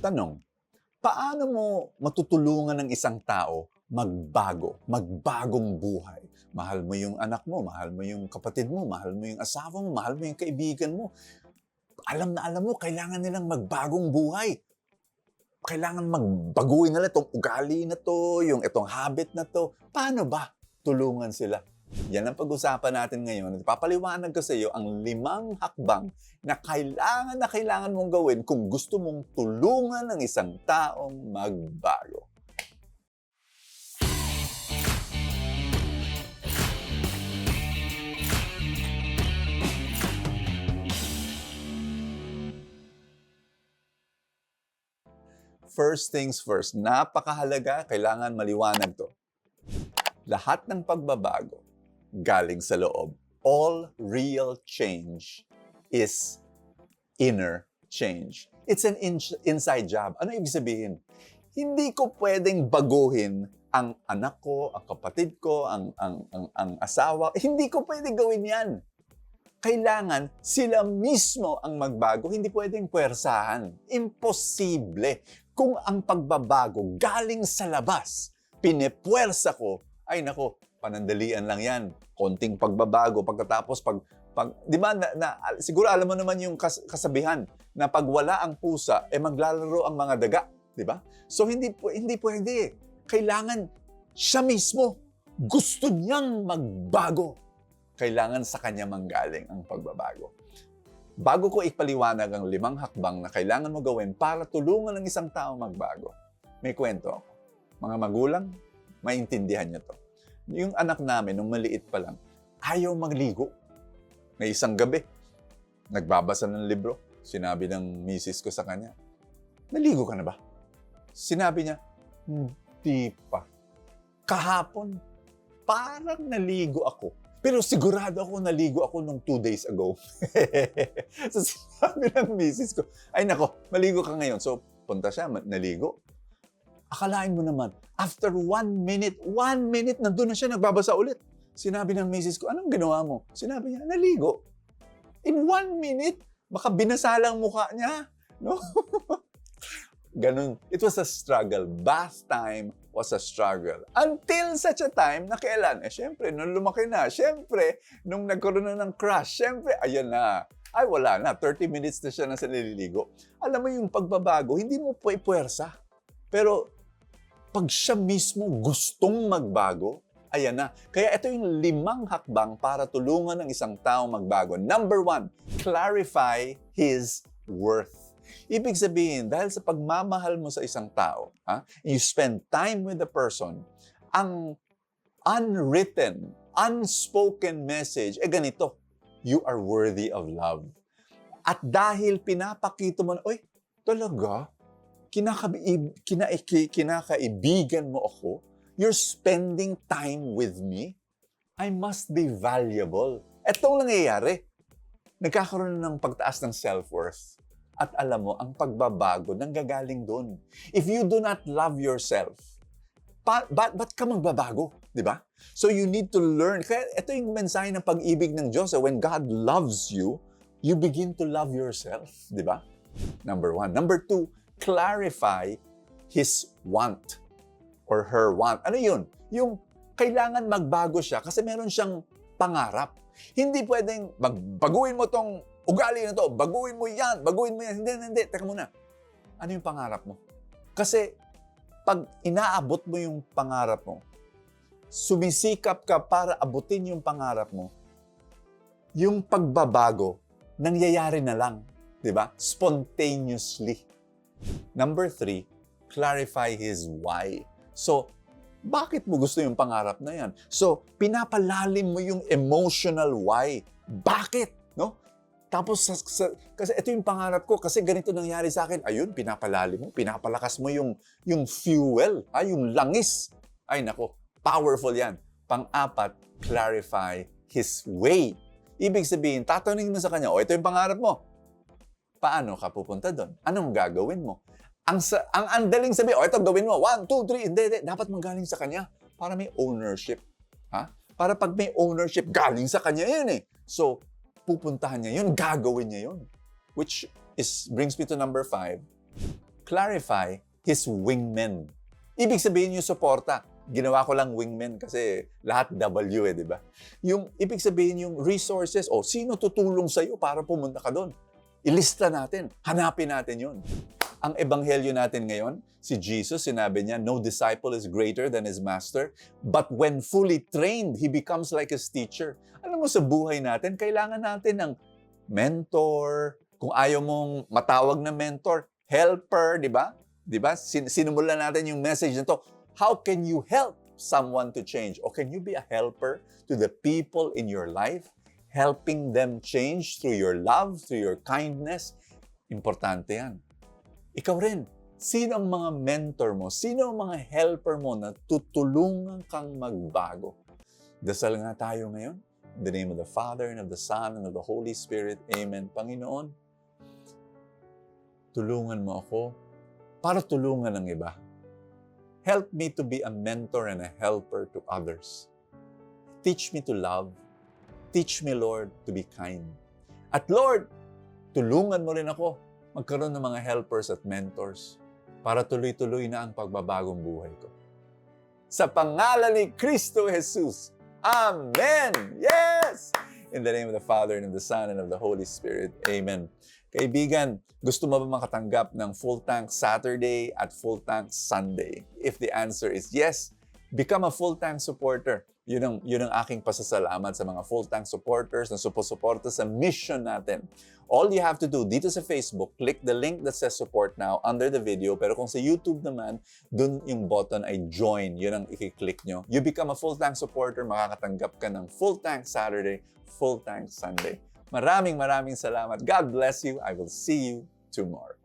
Tanong, paano mo matutulungan ng isang tao magbagong buhay? Mahal mo yung anak mo, mahal mo yung kapatid mo, mahal mo yung asawa mo, mahal mo yung kaibigan mo. Alam na alam mo, kailangan nilang magbagong buhay. Kailangan magbaguhin nila itong ugali na to, itong habit na to. Paano ba tulungan sila? Yan ang pag-usapan natin ngayon. Papaliwanag ko sa iyo ang 5 hakbang na kailangan mong gawin kung gusto mong tulungan ng isang taong magbago. First things first, napakahalaga, kailangan maliwanag to. Lahat ng pagbabago galing sa loob. All real change is inner change. It's an inside job. Ano ibig sabihin? Hindi ko pwedeng baguhin ang anak ko, ang kapatid ko, ang asawa. Hindi ko pwedeng gawin yan. Kailangan sila mismo ang magbago. Hindi pwedeng puwersahan. Imposible. Kung ang pagbabago galing sa labas, pinepuwersa ko, ay nako, panandalian lang yan. Konting pagbabago. Pagkatapos, di ba, siguro alam mo naman yung kasabihan na pag wala ang pusa, maglalaro ang mga daga. Di ba? So, hindi pwede. Kailangan siya mismo. Gusto niyang magbago. Kailangan sa kanya manggaling ang pagbabago. Bago ko ipaliwanag ang 5 hakbang na kailangan mo gawin para tulungan ng isang tao magbago, may kwento ako. Mga magulang, maintindihan niyo to. Yung anak namin, nung maliit pa lang, ayaw magligo. May isang gabi, nagbabasa ng libro. Sinabi ng misis ko sa kanya, naligo ka na ba? Sinabi niya, hindi pa. Kahapon, parang naligo ako. Pero sigurado ako naligo ako nung 2 days ago. So sinabi ng misis ko, ay nako, maligo ka ngayon. So punta siya, naligo. Akalain mo naman, after 1 minute, nandun na siya, nagbabasa ulit. Sinabi ng misis ko, anong ginawa mo? Sinabi niya, naligo. In 1 minute, baka binasa lang mukha niya. No? Ganun. It was a struggle. Bath time was a struggle. Until such a time na kailan? Siyempre, nung lumaki na. Siyempre, nung nagkaroon na ng crush. Siyempre, ayan na. Ay, wala na. 30 minutes na siya na sa nililigo. Alam mo yung pagbabago, hindi mo puwersa. Pero, pag siya mismo gustong magbago, ayan na. Kaya ito yung 5 hakbang para tulungan ng isang tao magbago. Number 1, clarify his worth. Ibig sabihin, dahil sa pagmamahal mo sa isang tao, you spend time with the person, ang unwritten, unspoken message, ganito, you are worthy of love. At dahil pinapakita mo na, oy, talaga, kinakaibigan mo ako, you're spending time with me, I must be valuable. Etong nangyayari, nagkakaroon ng pagtaas ng self-worth. At alam mo, ang pagbabago nanggagaling doon. If you do not love yourself, ba't ka magbabago? Di ba? So you need to learn. Kaya ito yung mensahe ng pag-ibig ng Diyos. When God loves you, you begin to love yourself. Di ba? Number 1. Number 2, clarify his want or her want. Ano yun? Yung kailangan magbago siya kasi meron siyang pangarap. Hindi pwedeng baguhin mo tong ugali na to, baguhin mo yan. Hindi. Teka muna. Ano yung pangarap mo? Kasi pag inaabot mo yung pangarap mo, sumisikap ka para abutin yung pangarap mo, yung pagbabago, nangyayari na lang. Diba? Spontaneously. Number 3, clarify his why. So, bakit mo gusto yung pangarap na yan? So, pinapalalim mo yung emotional why. Bakit? No? Tapos, kasi ito yung pangarap ko, kasi ganito nangyari sa akin. Ayun, pinapalalim mo, pinapalakas mo yung fuel, yung langis. Ay nako, powerful yan. Pang-4, clarify his way. Ibig sabihin, tatanungin mo sa kanya, ito yung pangarap mo. Paano ka pupunta doon? Anong gagawin mo? Ang andaling sabihin, ito gawin mo, 1, 2, 3, hindi. Dapat manggaling sa kanya para may ownership. Para pag may ownership, galing sa kanya yun eh. So, pupuntahan niya yun, gagawin niya yun. Which brings me to number 5, clarify His wingmen. Ibig sabihin yung suporta. Ginawa ko lang wingmen kasi lahat W di ba? Yung ibig sabihin yung resources, sino tutulong sa'yo para pumunta ka doon? Ilista natin, hanapin natin yun. Ang ebanghelyo natin ngayon, si Jesus, sinabi niya, no disciple is greater than his master, but when fully trained, he becomes like his teacher. Alam mo, sa buhay natin, kailangan natin ng mentor. Kung ayaw mong matawag na mentor, helper, di ba? Di ba? Sinumulan natin yung message na to. How can you help someone to change? Or can you be a helper to the people in your life? Helping them change through your love, through your kindness. Importante yan. Ikaw rin, sino ang mga mentor mo? Sino ang mga helper mo na tutulungan kang magbago? Dasal nga tayo ngayon. In the name of the Father, and of the Son, and of the Holy Spirit. Amen. Panginoon, tulungan mo ako para tulungan ang iba. Help me to be a mentor and a helper to others. Teach me to love. Teach me, Lord, to be kind. At Lord, tulungan mo rin ako magkaroon ng mga helpers at mentors para tuloy-tuloy na ang pagbabagong buhay ko. Sa pangalan ni Kristo Jesus. Amen! Yes! In the name of the Father, and of the Son, and of the Holy Spirit. Amen. Kaibigan, gusto mo ba makatanggap ng full tank Saturday at full tank Sunday? If the answer is yes, become a full tank supporter. Yun ang aking pasasalamat sa mga full tank supporters na suporta sa mission natin. All you have to do dito sa Facebook, click the link that says support now under the video. Pero kung sa YouTube naman, dun yung button ay join. Yun ang i-click nyo. You become a full tank supporter, makakatanggap ka ng full tank Saturday, full tank Sunday. Maraming salamat. God bless you. I will see you tomorrow.